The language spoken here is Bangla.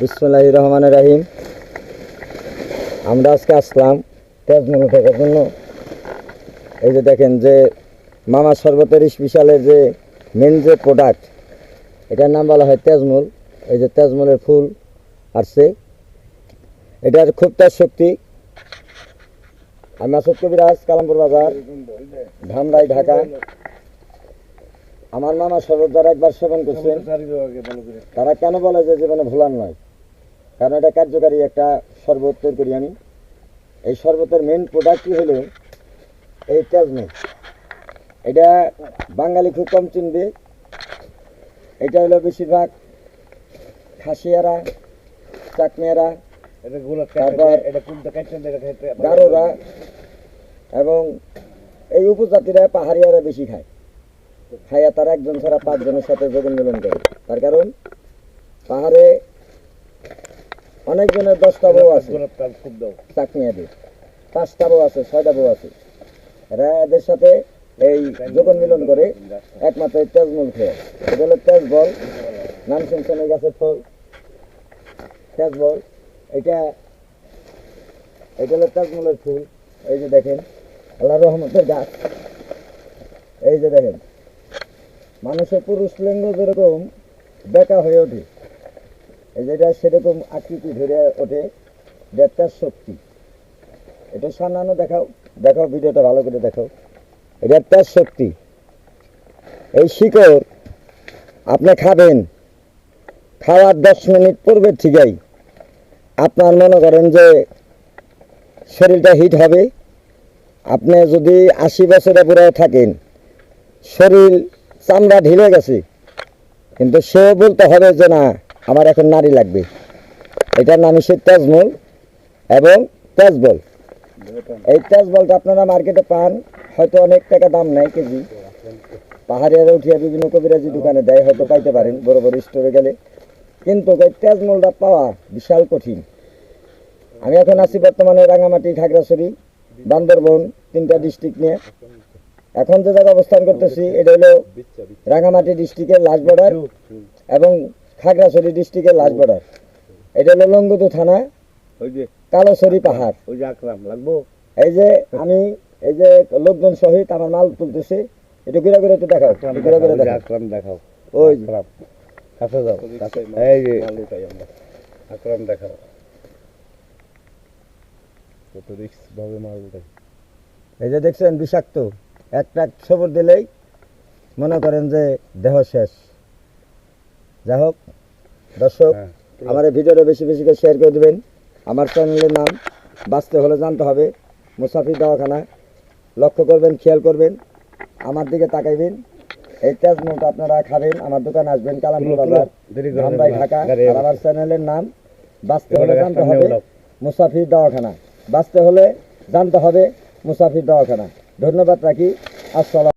বিসমিল্লাহির রহমানির রহিম। আমরা আজকে আসলাম তেজমূল দেখার জন্য। এই যে দেখেন যে মামা শরবতের স্পেশালের যে মেন যে প্রোডাক্ট, এটার নাম বলা হয় তেজমূল। এই যে তেজমূলের ফুল আসছে, এটার খুব তেজ শক্তি। আমি মাসুদ কবিরাজ, কালামপুর বাজার, ধামরাই, ঢাকা। আমার মামা শরবত যারা একবার সেবন করছেন তারা কেন বলে যে জীবনে ভোলার নয়, কারণ এটা কার্যকারী একটা শরবত তৈরি করি আমি। এই শরবতের মেন প্রোডাক্টই হলো এই তেজমূল। এটা বাঙালি খুব কম চিনবে। এটা হলো বেশিরভাগ খাসিয়ারা, চাকমিয়ারা, তারপর গারোরা এবং এই উপজাতিরা, পাহাড়িয়ারা বেশি খায়। খাইয়া তারা একজন ছাড়া 5 জনের সাথে যোগন মিলন করে। তার কারণ পাহাড়ে অনেকজনের 10টা বউ আছে, চাকমিয়াদের 5টা বউ আছে, 6টা বউ আছে। এরা এদের সাথে এই যোগন মিলন করে একমাত্র তেজমূল খেয়ে। এটা হলো তেজবল, নাম শুনছেন এই গাছের ফল তেজবল। এটা হলো তেজমূলের ফুল। এই যে দেখেন আল্লাহর রহমতের গাছ। এই যে দেখেন মানুষের পুরুষ লিঙ্গ যেরকম বেঁকা হয়ে ওঠে, এই যেটা সেরকম আকৃতি ধরে ওঠে। দেবতার শক্তি। এটা সামান্য দেখাও ভিডিওটা ভালো করে দেখাও। এটা তার শক্তি। এই শিকড় আপনি খাবেন, খাওয়ার 10 মিনিট পূর্বে ঠিকই আপনার মনে করেন যে শরীরটা হিট হবে। আপনি যদি 80 বছরে পুরো থাকেন, শরীর চামড়া ঢিলে গেছে, কিন্তু সে বলতে হবে যে না আমার এখন নারী লাগবে। এটার নাম হচ্ছে তেজমূল এবং তেজবল। এই তেজবলটা আপনারা মার্কেটে পান, হয়তো অনেক টাকা দাম নেয় কেজি। পাহাড়িয়ারা উঠিয়া বিভিন্ন কবিরাজি দোকানে দেয়, হয়তো পাইতে পারেন বড় বড় স্টোরে গেলে। কিন্তু এই তেজমূলটা পাওয়া বিশাল কঠিন। আমি এখন আছি বর্তমানে রাঙামাটি, খাগড়াছড়ি, বান্দরবন 3টা ডিস্ট্রিক্ট নিয়ে। এখন যে জায়গায় অবস্থান করতেছি এটা হলো রাঙামাটি ডিস্ট্রিক্টের লাস্ট বর্ডার এবং খাগড়াছড়ি ডিস্ট্রিক্টের লাস্ট বর্ডার। এটা হলো লংগদু থানা, কালোছড়ি পাহাড়। এই যে আমি এই যে লোকজন সহিত আমার মাল তুলতেছে, একটু ঘুরে ঘুরে একটু দেখাও, ঘুরে ঘুরে দেখাও। ওই কাছে যাও, এই যে আকরাম দেখাও কত রিস্ক ভাবে মাল উঠাই। এই যে দেখছেন বিষাক্ত, একটা খবর দিলেই মনে করেন যে দেহ শেষ। যাই হোক দর্শক, আমার এই ভিডিওটা বেশি বেশি করে শেয়ার করে দেবেন। আমার চ্যানেলের নাম বাঁচতে হলে জানতে হবে মুসাফির দাওয়াখানা। লক্ষ্য করবেন, খেয়াল করবেন, আমার দিকে তাকাইবেন। এই তেজমূলটা আপনারা খাবেন। আমার দোকান আসবেন, কালামপুর বাজার, ধামরাই, ঢাকা। আর আমার চ্যানেলের নাম বাঁচতে হলে জানতে হবে মুসাফির দাওয়াখানা। বাঁচতে হলে জানতে হবে মুসাফির দাওয়াখানা। ধন্যবাদ রাখি। আসসালাম।